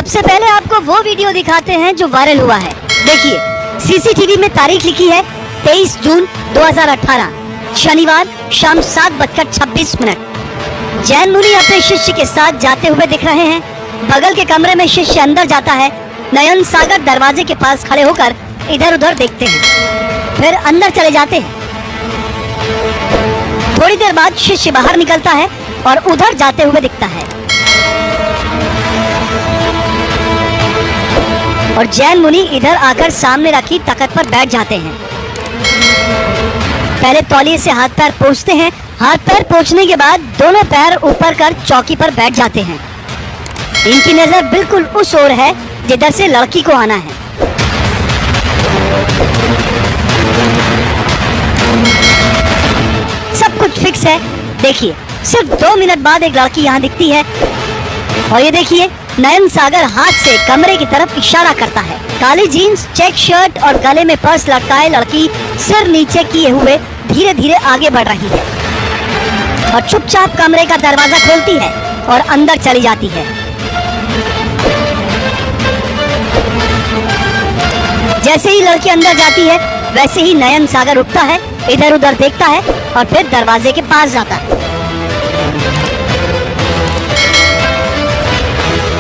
सबसे पहले आपको वो वीडियो दिखाते हैं जो वायरल हुआ है। देखिए, सीसीटीवी में तारीख लिखी है 23 जून 2018 शनिवार शाम 7:26। जैन मुनि अपने शिष्य के साथ जाते हुए दिख रहे हैं। बगल के कमरे में शिष्य अंदर जाता है। नयन सागर दरवाजे के पास खड़े होकर इधर उधर देखते हैं, फिर अंदर चले जाते हैं। थोड़ी देर बाद शिष्य बाहर निकलता है और उधर जाते हुए दिखता है और जैन मुनि इधर आकर सामने रखी तख्त पर बैठ जाते हैं। पहले तौलिए से हाथ पैर पोंछते हैं। हाथ पैर पोंछने के बाद दोनों पैर ऊपर कर चौकी पर बैठ जाते हैं। इनकी नजर बिल्कुल उस ओर है जिधर से लड़की को आना है। सब कुछ फिक्स है। देखिए, सिर्फ 2 मिनट बाद एक लड़की यहाँ दिखती है और ये देखिए, नयन सागर हाथ से कमरे की तरफ इशारा करता है। काली जीन्स, चेक शर्ट और गले में पर्स लटकाए लड़की सिर नीचे किए हुए धीरे धीरे आगे बढ़ रही है और चुपचाप कमरे का दरवाजा खोलती है और अंदर चली जाती है। जैसे ही लड़की अंदर जाती है वैसे ही नयन सागर उठता है, इधर उधर देखता है और फिर दरवाजे के पास जाता है।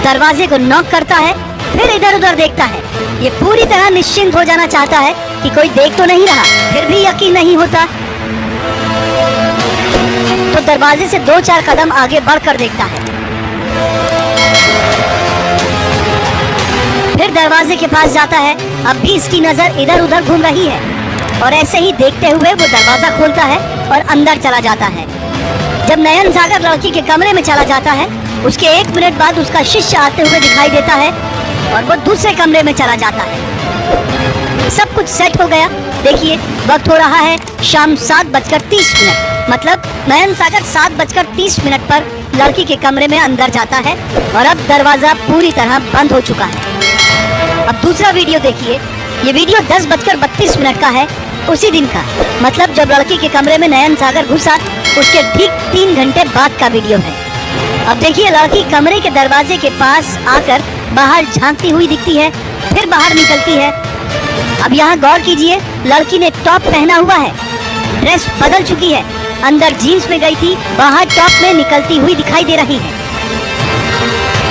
दरवाजे को नॉक करता है, फिर इधर उधर देखता है। ये पूरी तरह निश्चिंत हो जाना चाहता है कि कोई देख तो नहीं रहा, फिर भी यकीन नहीं होता तो दरवाजे से 2-4 कदम आगे बढ़कर देखता है। फिर दरवाजे के पास जाता है। अब भी इसकी नजर इधर उधर घूम रही है और ऐसे ही देखते हुए वो दरवाजा खोलता है और अंदर चला जाता है। जब नयन सागर लड़की के कमरे में चला जाता है, उसके 1 मिनट बाद उसका शिष्य आते हुए दिखाई देता है और वो दूसरे कमरे में चला जाता है। सब कुछ सेट हो गया। देखिए, वक्त हो रहा है शाम 7:30। मतलब नयन सागर 7:30 पर लड़की के कमरे में अंदर जाता है और अब दरवाजा पूरी तरह बंद हो चुका है। अब दूसरा वीडियो देखिए। ये वीडियो 10:32 का है, उसी दिन का। मतलब जब लड़की के कमरे में नयन सागर घुसा उसके ठीक 3 घंटे बाद का वीडियो है। अब देखिए, लड़की कमरे के दरवाजे के पास आकर बाहर झांकती हुई दिखती है, फिर बाहर निकलती है। अब यहाँ गौर कीजिए, लड़की ने टॉप पहना हुआ है, ड्रेस बदल चुकी है। अंदर जीन्स में गई थी, बाहर टॉप में निकलती हुई दिखाई दे रही है।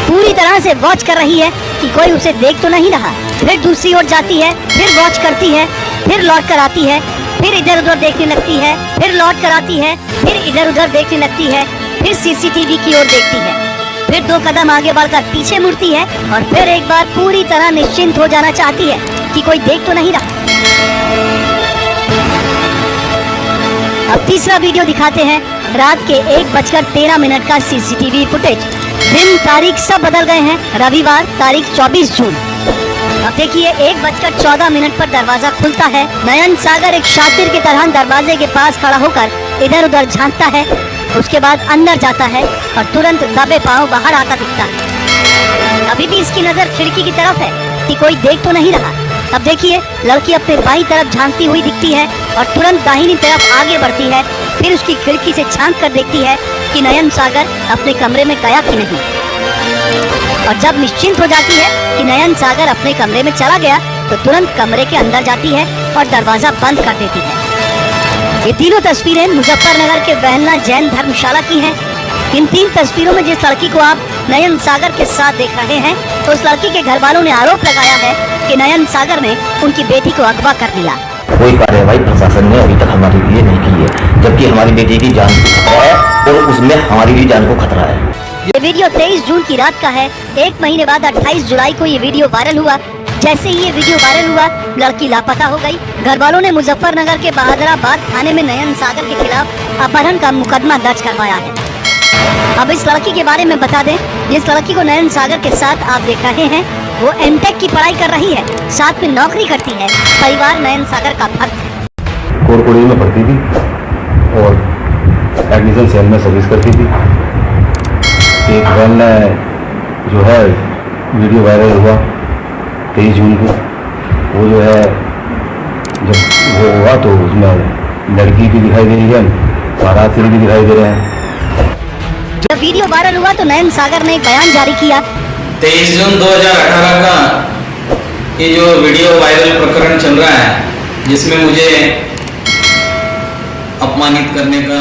पूरी तरह से वॉच कर रही है कि कोई उसे देख तो नहीं रहा। फिर दूसरी ओर जाती है, फिर वॉच करती है, फिर लौट कर आती है, फिर इधर उधर देखने लगती है, फिर लौट कर आती है, फिर इधर उधर देखने लगती है, फिर सीसीटीवी की ओर देखती है, फिर 2 कदम आगे बढ़कर पीछे मुड़ती है और फिर एक बार पूरी तरह निश्चिंत हो जाना चाहती है कि कोई देख तो नहीं रहा। अब तीसरा वीडियो दिखाते हैं। रात के 1:13 का सीसीटीवी फुटेज। दिन, तारीख सब बदल गए हैं। रविवार, तारीख 24 जून। अब देखिए, 1:14 पर दरवाजा खुलता है। नयन सागर एक शातिर की तरह दरवाजे के पास खड़ा होकर इधर उधर झांकता है। उसके बाद अंदर जाता है और तुरंत दबे पांव बाहर आता दिखता है। अभी भी इसकी नजर खिड़की की तरफ है कि कोई देख तो नहीं रहा। अब देखिए, लड़की अपने बाईं तरफ झांकती हुई दिखती है और तुरंत दाहिनी तरफ आगे बढ़ती है। फिर उसकी खिड़की से झांक कर देखती है कि नयन सागर अपने कमरे में गया कि नहीं। और जब निश्चिंत हो जाती है कि नयन सागर अपने कमरे में चला गया तो तुरंत कमरे के अंदर जाती है और दरवाजा बंद कर देती है। ये तीनों तस्वीरें मुजफ्फरनगर के बहलना जैन धर्मशाला की हैं। इन 3 तस्वीरों में जिस लड़की को आप नयन सागर के साथ देख रहे हैं, तो उस लड़की के घर वालों ने आरोप लगाया है कि नयन सागर ने उनकी बेटी को अगवा कर लिया। कोई कार्रवाई प्रशासन ने अभी तक हमारे लिए नहीं की है, जबकि हमारी बेटी की जान को खतरा है और उसमें हमारी भी जान को खतरा है। ये वीडियो 23 जून की रात का है। 1 महीने बाद 28 जुलाई को ये वीडियो वायरल हुआ। जैसे ही ये वीडियो वायरल हुआ, लड़की लापता हो गई। घर वालों ने मुजफ्फरनगर के बहादुराबाद थाने में नयन सागर के खिलाफ अपहरण का मुकदमा दर्ज करवाया है। अब इस लड़की के बारे में बता दें। जिस लड़की को नयन सागर के साथ आप देख रहे हैं, वो एमटेक की पढ़ाई कर रही है, साथ में नौकरी करती है। परिवार नयन सागर का भक्त है। कोरकुड़ी में पढ़ती थी और टेक्निकल सेल में सर्विस करती थी। एक बहन ने जो है वीडियो वायरल हुआ 23 जून को, वो जो है जब वो हुआ तो उसमें लड़की भी दिखाई दे रही है, बारात भी दिखाई दे रहे हैं। जब वीडियो वायरल हुआ तो नयन सागर ने एक बयान जारी किया 23 जून 2018 का ये जो वीडियो वायरल प्रकरण चल रहा है, जिसमें मुझे अपमानित करने का